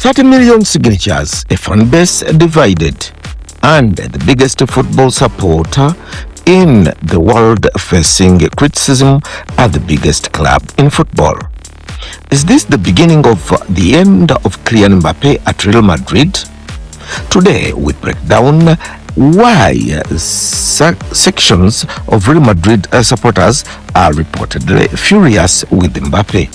30 million signatures, a fan base divided, and the biggest football supporter in the world facing criticism at the biggest club in football. Is this the beginning of the end of Kylian Mbappé at Real Madrid? Today we break down why sections of Real Madrid supporters are reportedly furious with Mbappé,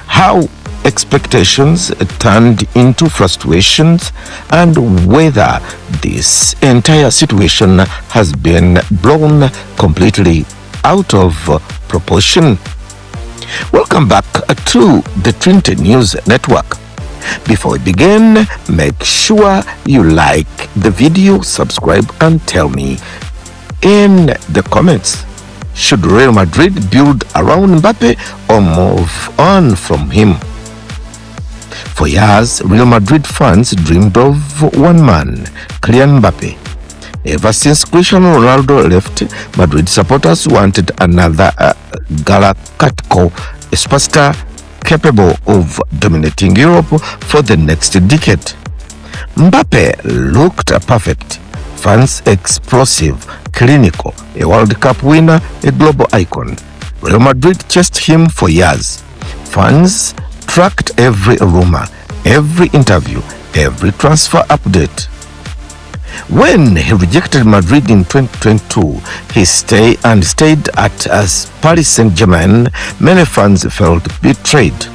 how expectations turned into frustrations, and whether this entire situation has been blown completely out of proportion. Welcome back to the Trinity News Network. Before we begin, make sure you like the video, subscribe, and tell me in the comments, should Real Madrid build around Mbappé or move on from him? For years, Real Madrid fans dreamed of one man, Kylian Mbappé. Ever since Cristiano Ronaldo left, Madrid supporters wanted another Galactico superstar capable of dominating Europe for the next decade. Mbappé looked perfect. Fans explosive, clinical, a World Cup winner, a global icon. Real Madrid chased him for years. Fans tracked every rumor, every interview, every transfer update. When he rejected Madrid in 2022, he stayed at Paris Saint-Germain. Many fans felt betrayed.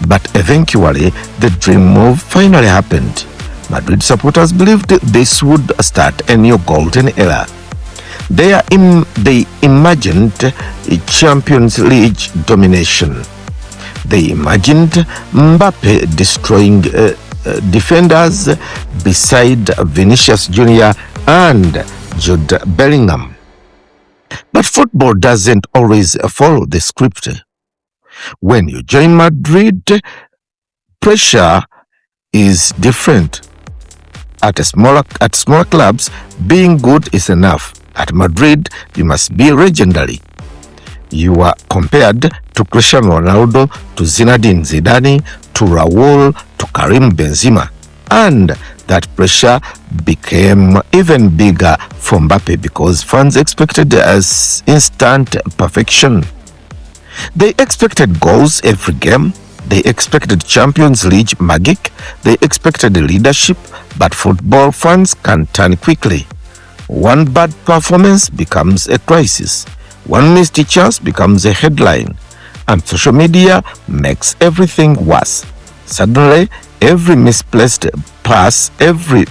But eventually, the dream move finally happened. Madrid supporters believed this would start a new golden era. They imagined a Champions League domination. They imagined Mbappé destroying defenders beside Vinicius Jr. and Jude Bellingham. But football doesn't always follow the script. When you join Madrid, pressure is different. At smaller clubs, being good is enough. At Madrid, you must be legendary. You are compared to Cristiano Ronaldo, to Zinedine Zidane, to Raul, to Karim Benzema. And that pressure became even bigger for Mbappé because fans expected as instant perfection. They expected goals every game. They expected Champions League magic. They expected leadership, but football fans can turn quickly. One bad performance becomes a crisis. One missed chance becomes a headline, and social media makes everything worse. Suddenly, every misplaced pass, every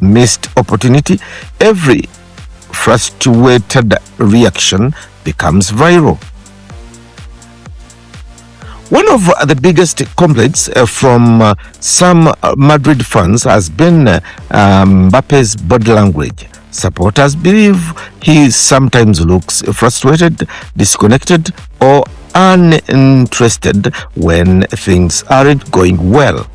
missed opportunity, every frustrated reaction becomes viral. One of the biggest complaints from some Madrid fans has been Mbappe's body language. Supporters believe he sometimes looks frustrated, disconnected, or uninterested when things aren't going well.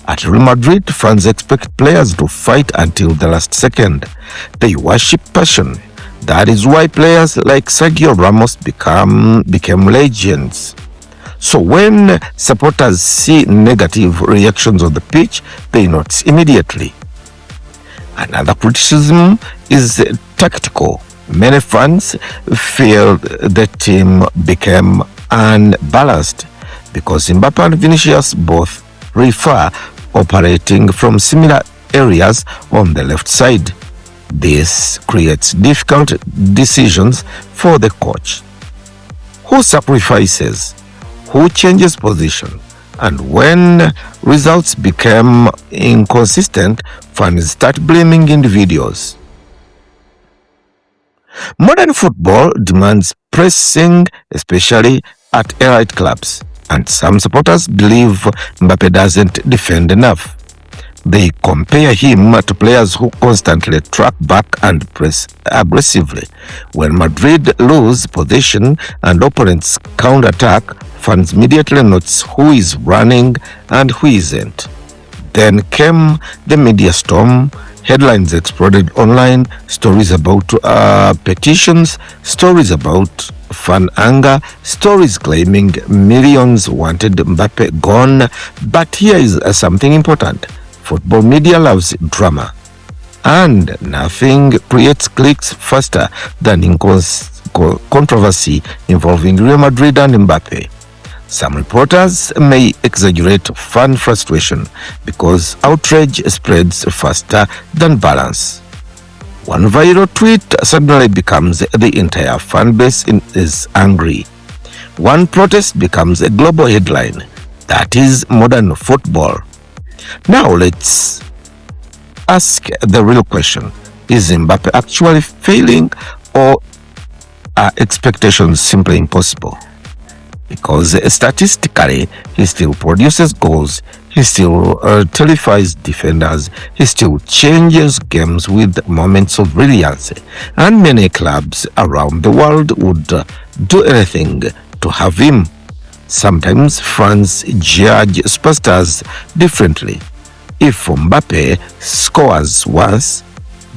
At Real Madrid, fans expect players to fight until the last second. They worship passion. That is why players like Sergio Ramos became legends. So when supporters see negative reactions on the pitch, they notice immediately. Another criticism is tactical. Many fans feel the team became unbalanced because Mbappé and Vinicius both prefer operating from similar areas on the left side. This creates difficult decisions for the coach. Who sacrifices? Who changes position? And when results become inconsistent, fans start blaming individuals. Modern football demands pressing, especially at elite clubs, and some supporters believe Mbappé doesn't defend enough. They compare him to players who constantly track back and press aggressively. When Madrid lose possession and opponents counterattack, fans immediately notice who is running and who isn't. Then came the media storm, Headlines exploded online, stories about petitions, stories about fan anger, stories claiming millions wanted Mbappé gone. But here is something important. Football media loves drama, and nothing creates clicks faster than controversy involving Real Madrid and Mbappé. Some reporters may exaggerate fan frustration because outrage spreads faster than balance. One viral tweet suddenly becomes the entire fan base is angry. One protest becomes a global headline. That is modern football. Now let's ask the real question. Is Mbappé actually failing, or are expectations simply impossible? Because statistically, he still produces goals, he still terrifies defenders, he still changes games with moments of brilliance, and many clubs around the world would do anything to have him. Sometimes fans judge superstars differently. If Mbappé scores once,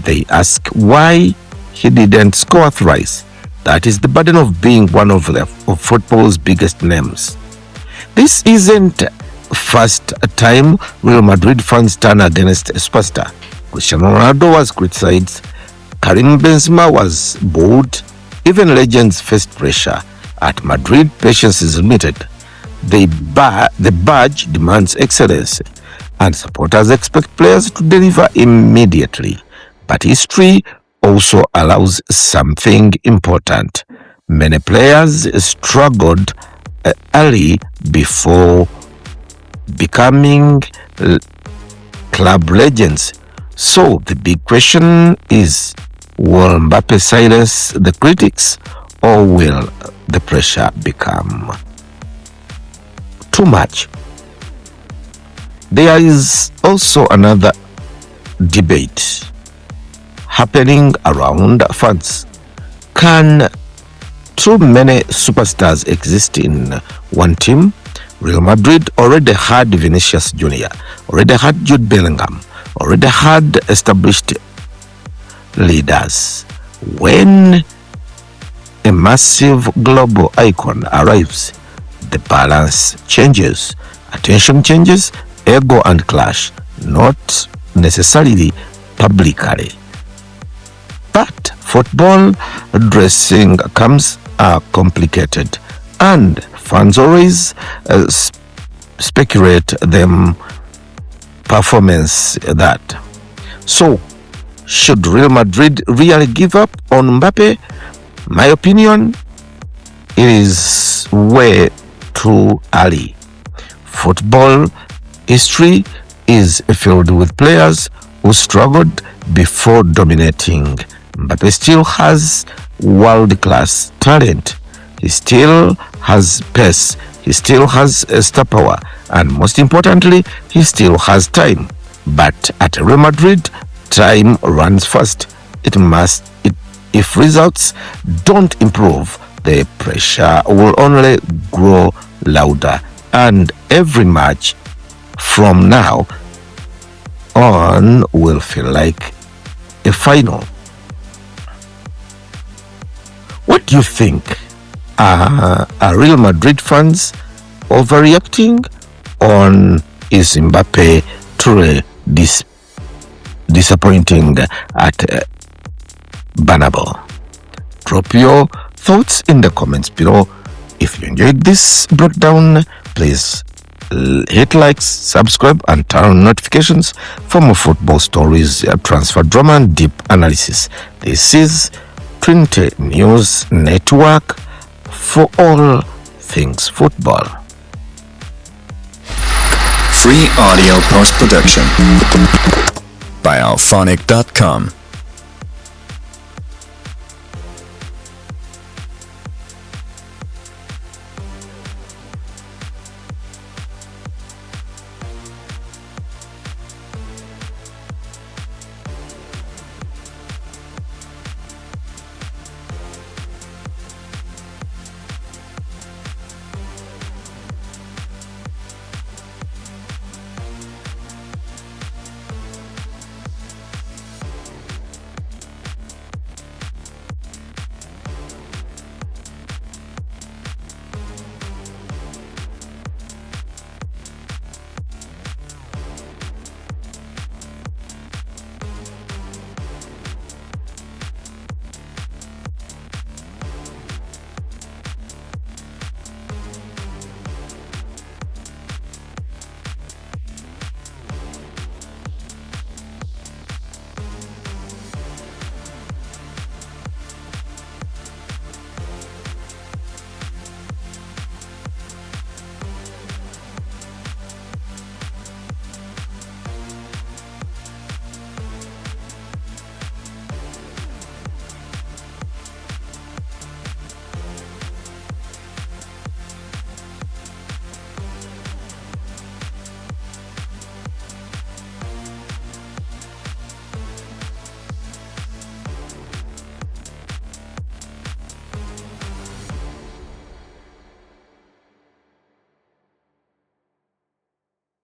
they ask why he didn't score thrice. That is the burden of being one of football's biggest names. This isn't first time Real Madrid fans turn against a superstar. Cristiano Ronaldo was criticized, Karim Benzema was booed, even legends faced pressure. At Madrid, patience is limited. The badge demands excellence, and supporters expect players to deliver immediately. But history also allows something important. Many players struggled early before becoming club legends. So the big question is, will Mbappé silence the critics, or will the pressure become too much? There is also another debate happening around fans. Can too many superstars exist in one team? Real Madrid already had Vinicius Jr., already had Jude Bellingham, already had established leaders. When a massive global icon arrives, the balance changes, attention changes, ego and clash, not necessarily publicly. But football dressing comes are complicated, and fans always speculate them performance that. So, should Real Madrid really give up on Mbappé? My opinion, it is way too early. Football history is filled with players who struggled before dominating. Mbappé still has world-class talent. He still has pace. He still has star power. And most importantly, he still has time. But at Real Madrid, time runs fast. If results don't improve, the pressure will only grow louder. And every match from now on will feel like a final. What do you think? Are Real Madrid fans overreacting, or is Mbappé truly disappointing at Bernabéu? Drop your thoughts in the comments below. If you enjoyed this breakdown, please hit likes, subscribe, and turn on notifications for more football stories, transfer drama, and deep analysis. This is Trinity News Network for all things football. Free audio post-production by alphonic.com.